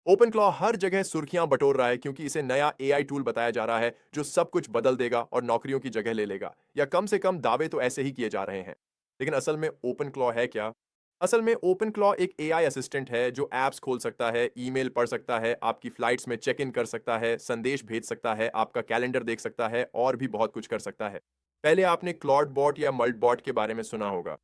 Open claw हर जगह सुर्खियां बटोर रहा है क्योंकि इसे नया एआई टूल बताया जा रहा है जो सब कुछ बदल देगा और नौकरियों की जगह ले लेगा, या कम से कम दावे तो ऐसे ही किए जा रहे हैं। लेकिन असल में ओपन क्लॉ है क्या? असल में ओपन क्लॉ एक एआई असिस्टेंट है जो एप्स खोल सकता है, ईमेल पढ़ सकता है, आपकी फ्लाइट्स में चेक इन कर सकता है, संदेश भेज सकता है, आपका कैलेंडर देख सकता है और भी बहुत कुछ कर सकता है। पहले आपने क्लॉड बॉट या मल्ट बॉट के बारे में सुना होगा।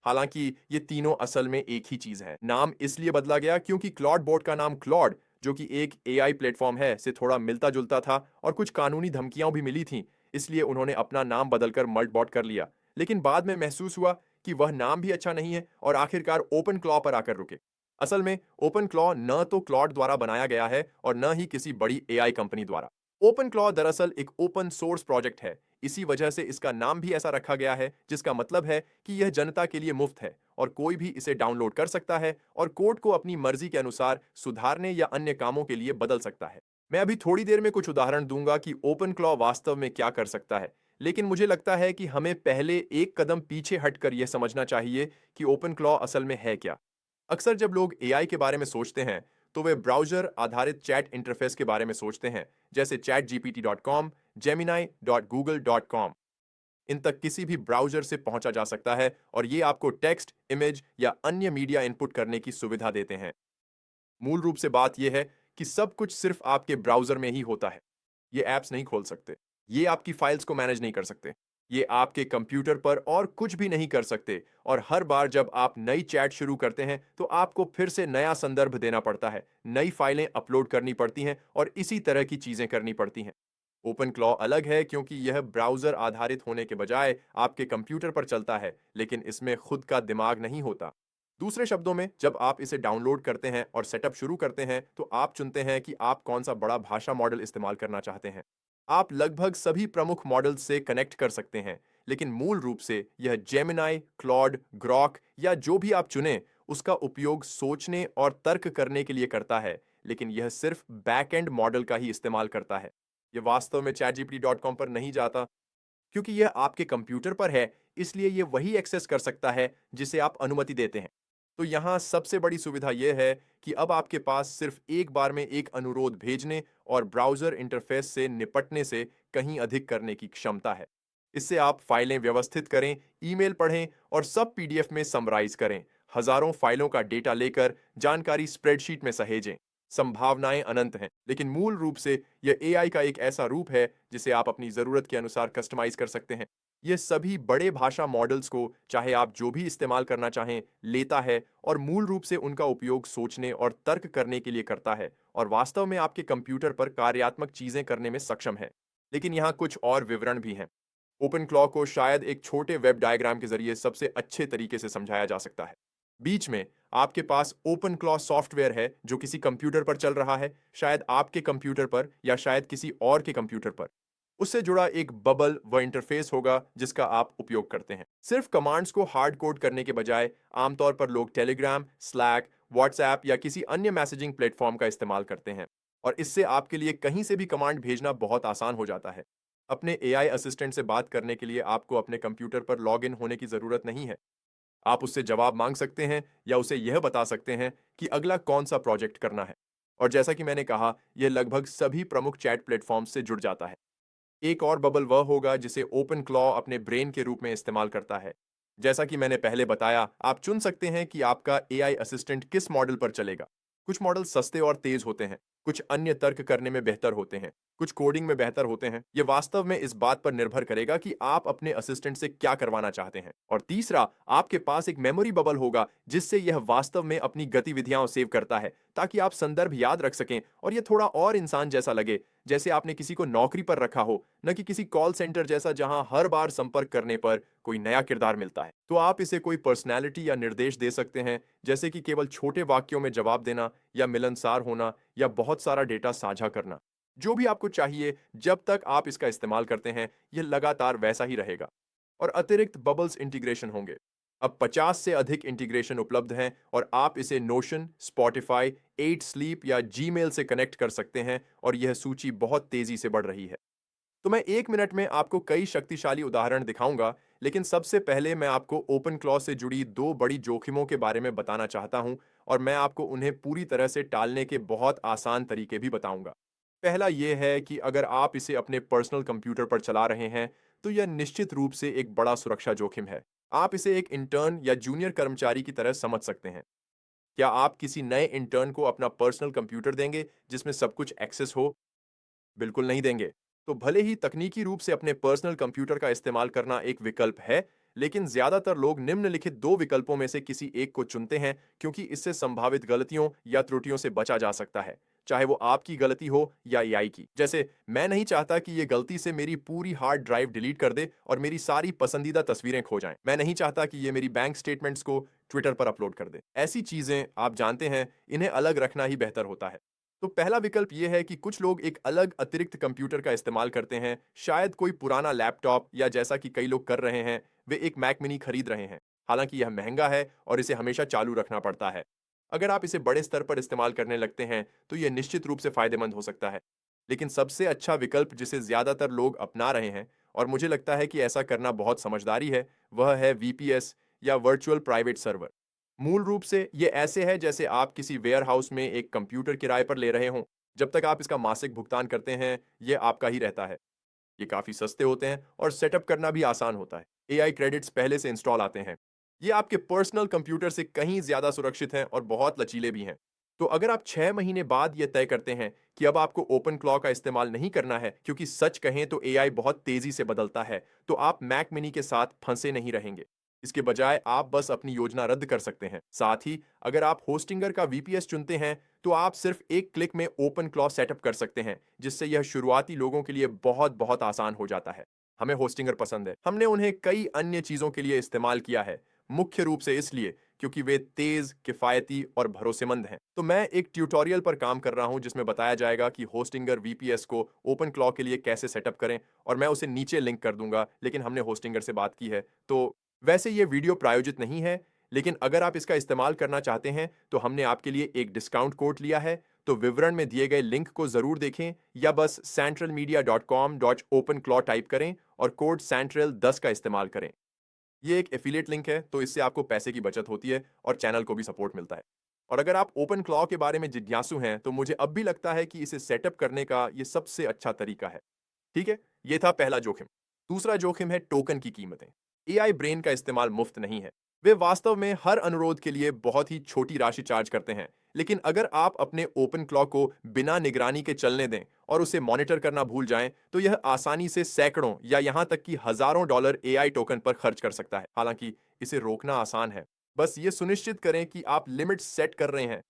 हालांकि ये तीनों असल में एक ही चीज है। नाम इसलिए बदला गया क्योंकि क्लॉड बोट का नाम क्लॉड, जो कि एक एआई प्लेटफॉर्म है, से थोड़ा मिलता जुलता था और कुछ कानूनी धमकियां भी मिली थीं। इसलिए उन्होंने अपना नाम बदलकर मल्ट बॉट कर लिया। लेकिन बाद में महसूस हुआ कि वह नाम भी अच्छा नहीं है और आखिरकार ओपन क्लॉ पर आकर रुके। असल में ओपन क्लॉ न तो क्लॉड द्वारा बनाया गया है और न ही किसी बड़ी एआई कंपनी द्वारा। ओपन क्लॉ दरअसल एक ओपन सोर्स प्रोजेक्ट है। इसी वजह से इसका नाम भी ऐसा रखा गया है, जिसका मतलब है कि यह जनता के लिए मुफ्त है और कोई भी इसे डाउनलोड कर सकता है और कोड को अपनी मर्जी के अनुसार सुधारने या अन्य कामों के लिए बदल सकता है। मैं अभी थोड़ी देर में कुछ उदाहरण दूंगा कि ओपन क्लॉ वास्तव में क्या कर सकता है, लेकिन मुझे लगता है कि हमें पहले एक कदम पीछे हटकर यह समझना चाहिए कि ओपन क्लॉ असल में है क्या। अक्सर जब लोग एआई के बारे में सोचते हैं तो वे ब्राउज़र आधारित चैट इंटरफेस के बारे में सोचते हैं, जैसे chatgpt.com, gemini.google.com। इन तक किसी भी ब्राउज़र से पहुंचा जा सकता है और ये आपको टेक्स्ट, इमेज या अन्य मीडिया इनपुट करने की सुविधा देते हैं। मूल रूप से बात यह है कि सब कुछ सिर्फ आपके ब्राउज़र में ही होता है। ये ऐप्स नहीं खोल सकते, ये आपकी फाइल्स को मैनेज नहीं कर सकते, ये आपके कंप्यूटर पर और कुछ भी नहीं कर सकते, और हर बार जब आप नई चैट शुरू करते हैं तो आपको फिर से नया संदर्भ देना पड़ता है, नई फाइलें अपलोड करनी पड़ती हैं और इसी तरह की चीजें करनी पड़ती हैं। ओपन क्लॉ अलग है क्योंकि यह ब्राउज़र आधारित होने के बजाय आपके कंप्यूटर पर चलता है, लेकिन इसमें खुद का दिमाग नहीं होता। दूसरे शब्दों में, जब आप इसे डाउनलोड करते हैं और सेटअप शुरू करते हैं तो आप चुनते हैं कि आप कौन सा बड़ा भाषा मॉडल इस्तेमाल करना चाहते हैं। आप लगभग सभी प्रमुख मॉडल्स से कनेक्ट कर सकते हैं, लेकिन मूल रूप से यह जेमिनाई, क्लॉड, ग्रॉक या जो भी आप चुनें, उसका उपयोग सोचने और तर्क करने के लिए करता है, लेकिन यह सिर्फ बैक एंड मॉडल का ही इस्तेमाल करता है। यह वास्तव में chatgpt.com पर नहीं जाता, क्योंकि यह आपके कंप्यूटर पर है, इसलिए यह वही एक्सेस कर सकता है जिसे आप अनुमति देते हैं। तो यहाँ सबसे बड़ी सुविधा यह है कि अब आपके पास सिर्फ एक बार में एक अनुरोध भेजने और ब्राउज़र इंटरफेस से निपटने से कहीं अधिक करने की क्षमता है। इससे आप फाइलें व्यवस्थित करें, ईमेल पढ़ें और सब पीडीएफ में समराइज करें, हजारों फाइलों का डेटा लेकर जानकारी स्प्रेडशीट में सहेजें। संभावनाएं अनंत हैं, लेकिन मूल रूप से यह एआई का एक ऐसा रूप है जिसे आप अपनी ज़रूरत के अनुसार कस्टमाइज कर सकते हैं। यह सभी बड़े भाषा मॉडल्स को, चाहे आप जो भी इस्तेमाल करना चाहें, लेता है और मूल रूप से उनका उपयोग सोचने और तर्क करने के लिए करता है और वास्तव में आपके कंप्यूटर पर कार्यात्मक चीजें करने में सक्षम है। लेकिन यहाँ कुछ और विवरण भी हैं। ओपन क्लॉ को शायद एक छोटे वेब डायग्राम के जरिए सबसे अच्छे तरीके से समझाया जा सकता है। बीच में आपके पास ओपन क्लॉ सॉफ्टवेयर है जो किसी कंप्यूटर पर चल रहा है, शायद आपके कंप्यूटर पर या शायद किसी और के कंप्यूटर पर। उससे जुड़ा एक बबल व इंटरफेस होगा जिसका आप उपयोग करते हैं। सिर्फ कमांड्स को हार्ड कोड करने के बजाय आमतौर पर लोग टेलीग्राम, स्लैक, व्हाट्सएप या किसी अन्य मैसेजिंग प्लेटफॉर्म का इस्तेमाल करते हैं, और इससे आपके लिए कहीं से भी कमांड भेजना बहुत आसान हो जाता है। अपने एआई असिस्टेंट से बात करने के लिए आपको अपने कंप्यूटर पर लॉग इन होने की ज़रूरत नहीं है। आप उससे जवाब मांग सकते हैं या उसे यह बता सकते हैं कि अगला कौन सा प्रोजेक्ट करना है। और जैसा कि मैंने कहा, यह लगभग सभी प्रमुख चैट प्लेटफॉर्म्स से जुड़ जाता है। एक और बबल वह होगा जिसे ओपन क्लॉ अपने ब्रेन के रूप में इस्तेमाल करता है। जैसा कि मैंने पहले बताया, आप चुन सकते हैं कि आपका एआई असिस्टेंट किस मॉडल पर चलेगा। कुछ मॉडल सस्ते और तेज होते हैं, कुछ अन्य तर्क करने में बेहतर होते हैं, कुछ कोडिंग में बेहतर होते हैं। यह वास्तव में इस बात पर निर्भर करेगा कि आप अपने असिस्टेंट से क्या करवाना चाहते हैं। और तीसरा, आपके पास एक मेमोरी बबल होगा जिससे यह वास्तव में अपनी गतिविधियां सेव करता है, ताकि आप संदर्भ याद रख सकें और यह थोड़ा और इंसान जैसा लगे, जैसे आपने किसी को नौकरी पर रखा हो, न कि किसी कॉल सेंटर जैसा जहां हर बार संपर्क करने पर कोई नया किरदार मिलता है। तो आप इसे कोई पर्सनैलिटी या निर्देश दे सकते हैं, जैसे कि केवल छोटे वाक्यों में जवाब देना या मिलनसार होना या बहुत सारा डेटा साझा करना। जो भी आपको चाहिए, जब तक आप इसका इस्तेमाल करते हैं, यह लगातार वैसा ही रहेगा। और अतिरिक्त बबल्स इंटीग्रेशन होंगे। अब 50 से अधिक इंटीग्रेशन उपलब्ध हैं और आप इसे नोशन, स्पॉटिफाई, 8 स्लीप या जीमेल से कनेक्ट कर सकते हैं, और यह सूची बहुत तेजी से बढ़ रही है। तो मैं 1 मिनट में आपको कई शक्तिशाली उदाहरण दिखाऊंगा, लेकिन सबसे पहले मैं आपको ओपन क्लॉ से जुड़ी दो बड़ी जोखिमों के बारे में बताना चाहता हूं और मैं आपको उन्हें पूरी तरह से टालने के बहुत आसान तरीके भी बताऊंगा। पहला ये है कि अगर आप इसे अपने पर्सनल कंप्यूटर पर चला रहे हैं, तो यह निश्चित रूप से एक बड़ा सुरक्षा जोखिम है। आप इसे एक इंटर्न या जूनियर कर्मचारी की तरह समझ सकते हैं। क्या आप किसी नए इंटर्न को अपना पर्सनल कंप्यूटर देंगे जिसमें सब कुछ एक्सेस हो? बिल्कुल नहीं देंगे। तो भले ही तकनीकी रूप से अपने पर्सनल कंप्यूटर का इस्तेमाल करना एक विकल्प है, लेकिन ज्यादातर लोग निम्नलिखित दो विकल्पों में से किसी एक को चुनते हैं क्योंकि इससे संभावित गलतियों या त्रुटियों से बचा जा सकता है, चाहे वो आपकी गलती हो या एआई की। जैसे, मैं नहीं चाहता कि ये गलती से मेरी पूरी हार्ड ड्राइव डिलीट कर दे और मेरी सारी पसंदीदा तस्वीरें खो जाएं। मैं नहीं चाहता कि ये मेरी बैंक स्टेटमेंट्स को ट्विटर पर अपलोड कर दे। ऐसी चीजें आप जानते हैं, इन्हें अलग रखना ही बेहतर होता है। तो पहला विकल्प यह है कि कुछ लोग एक अलग अतिरिक्त कंप्यूटर का इस्तेमाल करते हैं, शायद कोई पुराना लैपटॉप, या जैसा कि कई लोग कर रहे हैं, वे एक मैक मिनी खरीद रहे हैं। हालांकि यह महंगा है और इसे हमेशा चालू रखना पड़ता है। अगर आप इसे बड़े स्तर पर इस्तेमाल करने लगते हैं, तो यह निश्चित रूप से फायदेमंद हो सकता है। लेकिन सबसे अच्छा विकल्प जिसे ज्यादातर लोग अपना रहे हैं, और मुझे लगता है कि ऐसा करना बहुत समझदारी है, वह है वीपीएस या वर्चुअल प्राइवेट सर्वर। मूल रूप से ये ऐसे है जैसे आप किसी वेयरहाउस में एक कंप्यूटर किराए पर ले रहे हों। जब तक आप इसका मासिक भुगतान करते हैं, ये आपका ही रहता है। ये काफ़ी सस्ते होते हैं और सेटअप करना भी आसान होता है। एआई क्रेडिट्स पहले से इंस्टॉल आते हैं। ये आपके पर्सनल कंप्यूटर से कहीं ज़्यादा सुरक्षित हैं और बहुत लचीले भी हैं। तो अगर आप 6 महीने बाद ये तय करते हैं कि अब आपको ओपन क्लॉ का इस्तेमाल नहीं करना है, क्योंकि सच कहें तो एआई बहुत तेज़ी से बदलता है, तो आप मैक मिनी के साथ फंसे नहीं रहेंगे। इसके बजाय आप बस अपनी योजना रद्द कर सकते हैं। साथ ही, अगर आप होस्टिंगर का वीपीएस चुनते हैं, तो आप सिर्फ एक क्लिक में ओपन क्लॉ सेटअप कर सकते हैं, जिससे यह शुरुआती लोगों के लिए बहुत बहुत आसान हो जाता है। हमें होस्टिंगर पसंद है। हमने उन्हें कई अन्य चीजों के लिए इस्तेमाल किया है, मुख्य रूप से इसलिए क्योंकि वे तेज, किफायती और भरोसेमंद हैं। तो मैं एक ट्यूटोरियल पर काम कर रहा हूं जिसमें बताया जाएगा कि होस्टिंगर वीपीएस को ओपन क्लॉ के लिए कैसे सेटअप करें, और मैं उसे नीचे लिंक कर दूंगा। लेकिन हमने होस्टिंगर से बात की है, तो वैसे ये वीडियो प्रायोजित नहीं है, लेकिन अगर आप इसका इस्तेमाल करना चाहते हैं, तो हमने आपके लिए एक डिस्काउंट कोड लिया है। तो विवरण में दिए गए लिंक को जरूर देखें, या बस centralmedia.com/openclaw टाइप करें और कोड central10 का इस्तेमाल करें। ये एक एफिलिएट लिंक है, तो इससे आपको पैसे की बचत होती है और चैनल को भी सपोर्ट मिलता है। और अगर आप ओपन क्लॉ के बारे में जिज्ञासु हैं, तो मुझे अब भी लगता है कि इसे सेटअप करने का ये सबसे अच्छा तरीका है। ठीक है, ये था पहला जोखिम। दूसरा जोखिम है टोकन की कीमतें। एआई ब्रेन का इस्तेमाल मुफ्त नहीं है। वे वास्तव में हर अनुरोध के लिए बहुत ही छोटी राशि चार्ज करते हैं। लेकिन अगर आप अपने ओपन क्लॉ को बिना निगरानी के चलने दें और उसे मॉनिटर करना भूल जाएं, तो यह आसानी से सैकड़ों या यहां तक कि हजारों डॉलर एआई टोकन पर खर्च कर सकता है। हालांकि इसे रोकना आसान है। बस ये सुनिश्चित करें कि आप लिमिट सेट कर रहे हैं।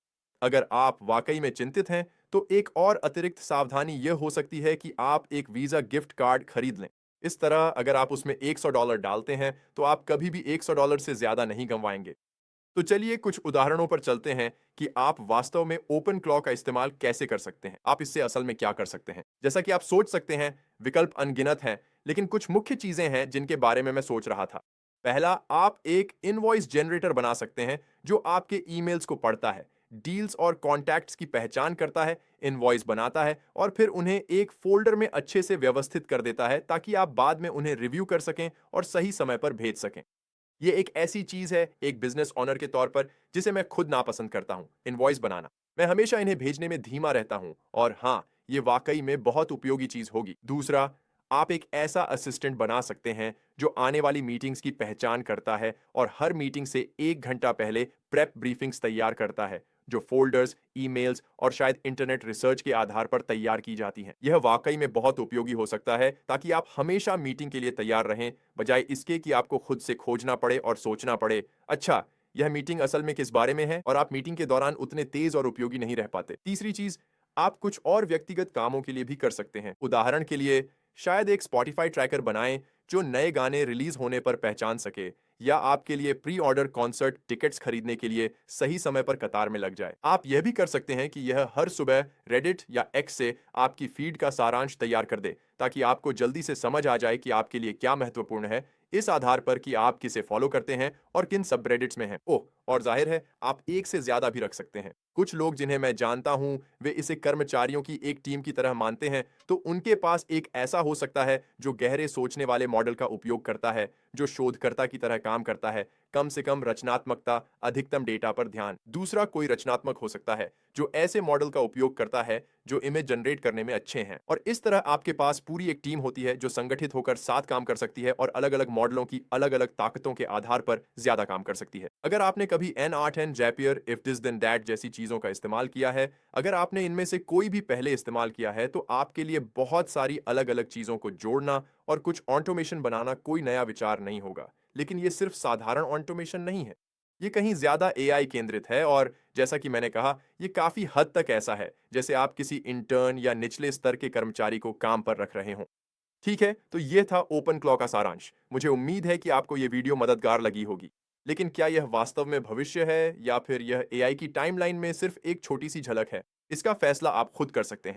अगर आप वाकई में चिंतित हैं, तो एक और अतिरिक्त सावधानी यह हो सकती है कि आप एक वीजा गिफ्ट कार्ड खरीद लें। इस तरह अगर आप उसमें $100 डालते हैं, तो आप कभी भी $100 से ज्यादा नहीं गंवाएंगे। तो चलिए कुछ उदाहरणों पर चलते हैं कि आप वास्तव में ओपन क्लॉ का इस्तेमाल कैसे कर सकते हैं। आप इससे असल में क्या कर सकते हैं? जैसा कि आप सोच सकते हैं, विकल्प अनगिनत हैं, लेकिन कुछ मुख्य चीजें हैं जिनके बारे में मैं सोच रहा था। पहला, आप एक इनवॉइस जनरेटर बना सकते हैं जो आपके ईमेल्स को पढ़ता है, डील्स और कॉन्टैक्ट्स की पहचान करता है, इनवॉइस बनाता है और फिर उन्हें एक फोल्डर में अच्छे से व्यवस्थित कर देता है, ताकि आप बाद में उन्हें रिव्यू कर सकें और सही समय पर भेज सकें। ये एक ऐसी चीज है, एक बिजनेस ओनर के तौर पर, जिसे मैं खुद नापसंद करता हूं, इनवॉइस बनाना। मैं हमेशा इन्हें भेजने में धीमा रहता हूं, और हां, ये वाकई में बहुत उपयोगी चीज होगी। दूसरा, आप एक ऐसा असिस्टेंट बना सकते हैं जो आने वाली मीटिंग्स की पहचान करता है और हर मीटिंग से 1 घंटा पहले प्रेप ब्रीफिंग्स तैयार करता है, जो फोल्डर्स, ईमेल्स और शायद इंटरनेट रिसर्च के आधार पर तैयार की जाती हैं। यह वाकई में बहुत उपयोगी हो सकता है, ताकि आप हमेशा मीटिंग के लिए तैयार रहें, बजाय इसके कि आपको खुद से खोजना पड़े और सोचना पड़े, अच्छा, यह मीटिंग असल में किस बारे में है, और आप मीटिंग के दौरान उतने तेज और उपयोगी नहीं रह पाते। तीसरी चीज, आप कुछ और व्यक्तिगत कामों के लिए भी कर सकते हैं। उदाहरण के लिए, शायद एक स्पॉटिफाई ट्रैकर बनाएं जो नए गाने रिलीज होने पर पहचान सके, या आपके लिए प्री ऑर्डर कॉन्सर्ट टिकट्स खरीदने के लिए सही समय पर कतार में लग जाए। आप यह भी कर सकते हैं कि यह हर सुबह रेडिट या एक्स से आपकी फीड का सारांश तैयार कर दे, ताकि आपको जल्दी से समझ आ जाए कि आपके लिए क्या महत्वपूर्ण है, इस आधार पर कि आप किसे फॉलो करते हैं और किन सबरेडिट्स में हैं। ओह, और जाहिर है, आप एक से ज्यादा भी रख सकते हैं। कुछ लोग जिन्हें मैं जानता हूं, वे इसे कर्मचारियों की एक टीम की तरह मानते हैं, तो उनके पास एक ऐसा हो सकता है जो गहरे सोचने वाले मॉडल का उपयोग करता है, जो शोधकर्ता की तरह काम करता है, कम से कम रचनात्मकता, अधिकतम डेटा पर ध्यान। दूसरा कोई रचनात्मक हो सकता है जो ऐसे मॉडल का उपयोग करता है जो इमेज जनरेट करने में अच्छे हैं। और इस तरह आपके पास पूरी एक टीम होती है जो संगठित होकर साथ काम कर सकती है और अलग-अलग मॉडलों की अलग-अलग ताकतों के आधार पर ज्यादा काम कर सकती है। अगर आपने कभी N8N, Zapier, if this then that जैसी चीजों का इस्तेमाल किया है, अगर आपने इनमें से कोई भी पहले इस्तेमाल किया है, तो आपके लिए बहुत सारी अलग-अलग चीजों को जोड़ना और कुछ ऑटोमेशन बनाना कोई नया विचार नहीं होगा। लेकिन ये सिर्फ साधारण ऑटोमेशन नहीं है। ये कहीं ज्यादा एआई केंद्रित है और जैसा कि मैंने कहा, ये काफी हद तक ऐसा है जैसे आप किसी इंटर्न या निचले स्तर के कर्मचारी को काम पर रख रहे हों। ठीक है, तो ये था ओपन क्लॉ का सारांश। मुझे उम्मीद है कि आपको ये वीडियो मददगार लगी होगी। लेकिन क्या यह वास्तव में भविष्य है या फिर यह एआई की टाइमलाइन में सिर्फ एक छोटी सी झलक है? इसका फैसला आप खुद कर सकते हैं।